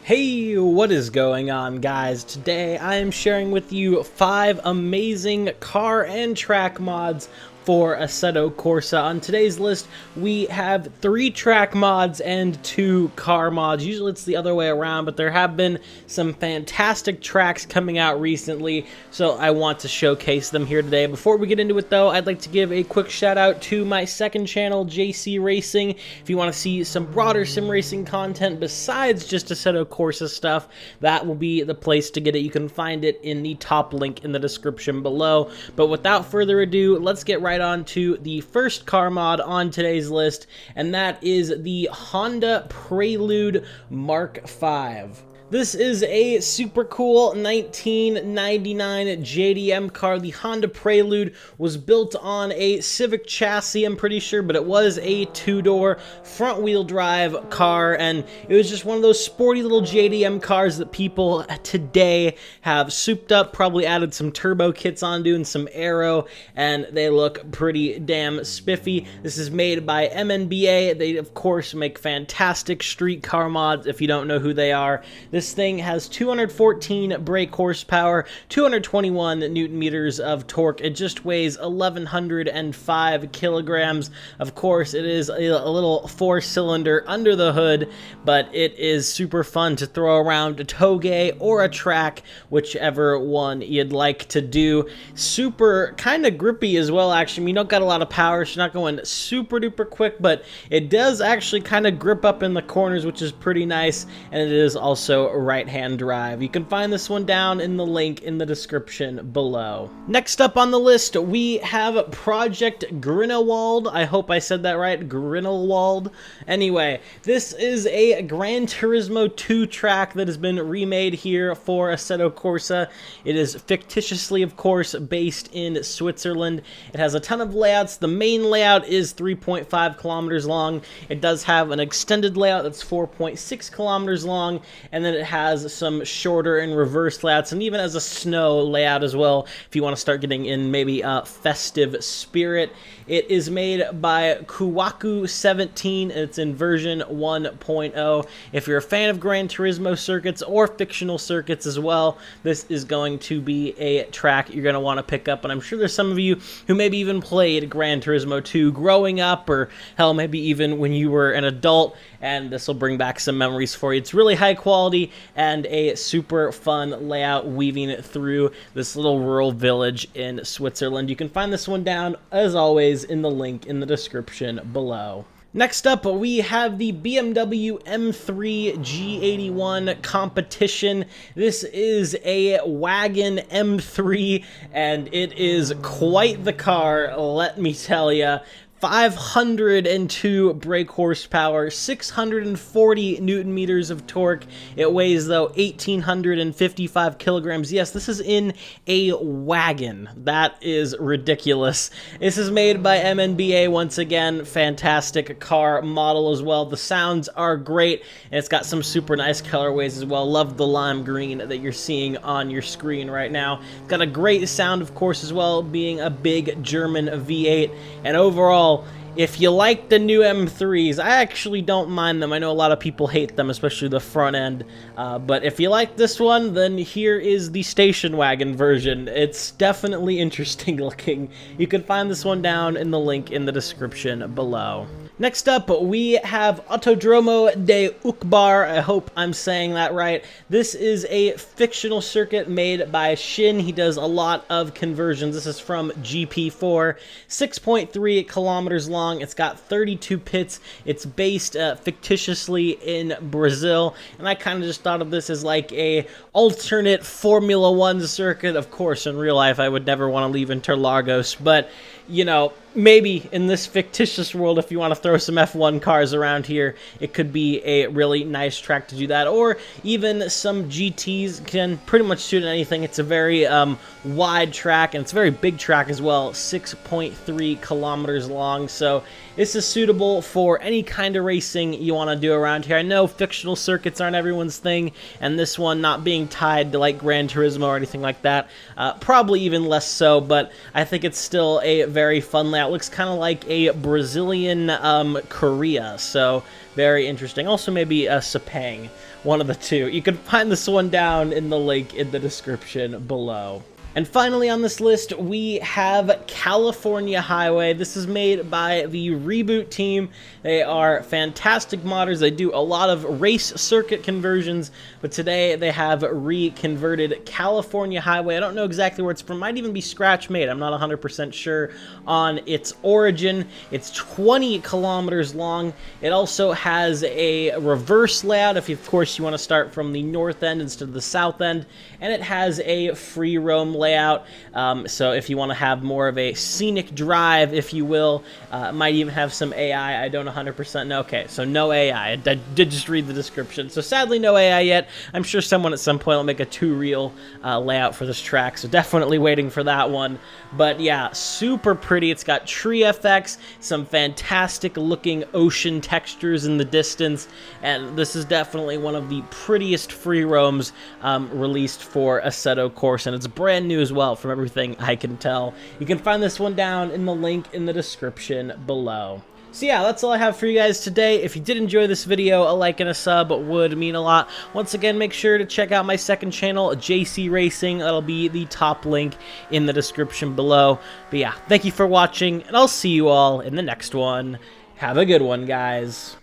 Hey, what is going on, guys? Today I am sharing with you 5 amazing car and track mods for Assetto Corsa. On today's list, we have 3 track mods and 2 car mods. Usually it's the other way around, but there have been some fantastic tracks coming out recently, so I want to showcase them here today. Before we get into it, though, I'd like to give a quick shout out to my second channel, JC Racing. If you want to see some broader sim racing content besides just Assetto Corsa stuff, that will be the place to get it. You can find it in the top link in the description below. But without further ado, let's get right on to the first car mod on today's list, and that is the Honda Prelude Mk5. This is a super cool 1999 JDM car. The Honda Prelude was built on a Civic chassis, I'm pretty sure, but it was a 2-door front-wheel drive car, and it was just one of those sporty little JDM cars that people today have souped up, probably added some turbo kits onto and some aero, and they look pretty damn spiffy. This is made by MNBA. They, of course, make fantastic street car mods if you don't know who they are. This thing has 214 brake horsepower, 221 newton meters of torque. It just weighs 1,105 kilograms. Of course, it is a little 4-cylinder under the hood, but it is super fun to throw around a toge or a track, whichever one you'd like to do. Super kind of grippy as well, actually. You don't got a lot of power. It's not going super duper quick, but it does actually kind of grip up in the corners, which is pretty nice, and it is also right-hand drive. You can find this one down in the link in the description below. Next up on the list, we have Project Grindwald. I hope I said that right, Grindelwald. Anyway, this is a Gran Turismo 2 track that has been remade here for Assetto Corsa. It is fictitiously, of course, based in Switzerland. It has a ton of layouts. The main layout is 3.5 kilometers long. It does have an extended layout that's 4.6 kilometers long, and then it has some shorter and reverse layouts, and even has a snow layout as well if you want to start getting in maybe a festive spirit. It is made by Kuwaku 17, and it's in version 1.0. If you're a fan of Gran Turismo circuits or fictional circuits as well, this is going to be a track you're going to want to pick up, and I'm sure there's some of you who maybe even played Gran Turismo 2 growing up, or hell, maybe even when you were an adult, and this will bring back some memories for you. It's really high quality and a super fun layout weaving it through this little rural village in Switzerland. You can find this one down, as always, in the link in the description below. Next up, we have the BMW M3 G81 Competition. This is a wagon M3, and it is quite the car, let me tell ya. 502 brake horsepower, 640 newton meters of torque. It weighs, though, 1,855 kilograms. Yes, this is in a wagon. That is ridiculous. This is made by MNBA, once again. Fantastic car model as well. The sounds are great, and it's got some super nice colorways as well. Love the lime green that you're seeing on your screen right now. It's got a great sound, of course, as well, being a big German V8, and overall, if you like the new M3s, I actually don't mind them. I know a lot of people hate them, especially the front end. But if you like this one, then here is the station wagon version. It's definitely interesting looking. You can find this one down in the link in the description below. Next up, we have Autodromo de Üqbar. I hope I'm saying that right. This is a fictional circuit made by Shin. He does a lot of conversions. This is from GP4, 6.3 kilometers long. It's got 32 pits. It's based fictitiously in Brazil, and I kind of just thought of this as like a alternate Formula 1 circuit. Of course, in real life, I would never want to leave Interlagos, but you know, maybe in this fictitious world, if you want to throw some F1 cars around here, it could be a really nice track to do that. Or even some GTs can pretty much suit anything. It's a very wide track, and it's a very big track as well, 6.3 kilometers long. So this is suitable for any kind of racing you want to do around here. I know fictional circuits aren't everyone's thing, and this one not being tied to like Gran Turismo or anything like that, probably even less so, but I think it's still a very fun layout. It looks kind of like a Brazilian Korea, so very interesting. Also maybe a Sepang one of the two. You can find this one down in the link in the description below. And finally on this list, we have California Highway. This is made by the Reboot team. They are fantastic modders. They do a lot of race circuit conversions, but today they have reconverted California Highway. I don't know exactly where it's from. Might even be scratch made. I'm not 100% sure on its origin. It's 20 kilometers long. It also has a reverse layout if, of course, you want to start from the north end instead of the south end, and it has a free roam layout, so if you want to have more of a scenic drive, if you will, it might even have some AI. I don't 100% know. Okay, so no AI. I did just read the description, so sadly no AI yet. I'm sure someone at some point will make a two-reel layout for this track, so definitely waiting for that one. But yeah, super pretty. It's got tree effects, some fantastic looking ocean textures in the distance, and this is definitely one of the prettiest free roams released for Assetto Corsa, and it's brand new as well from everything I can tell. You can find this one down in the link in the description below. So yeah, that's all I have for you guys today. If you did enjoy this video, a like and a sub would mean a lot. Once again, make sure to check out my second channel, JC Racing. That'll be the top link in the description below. But yeah, thank you for watching, and I'll see you all in the next one. Have a good one, guys.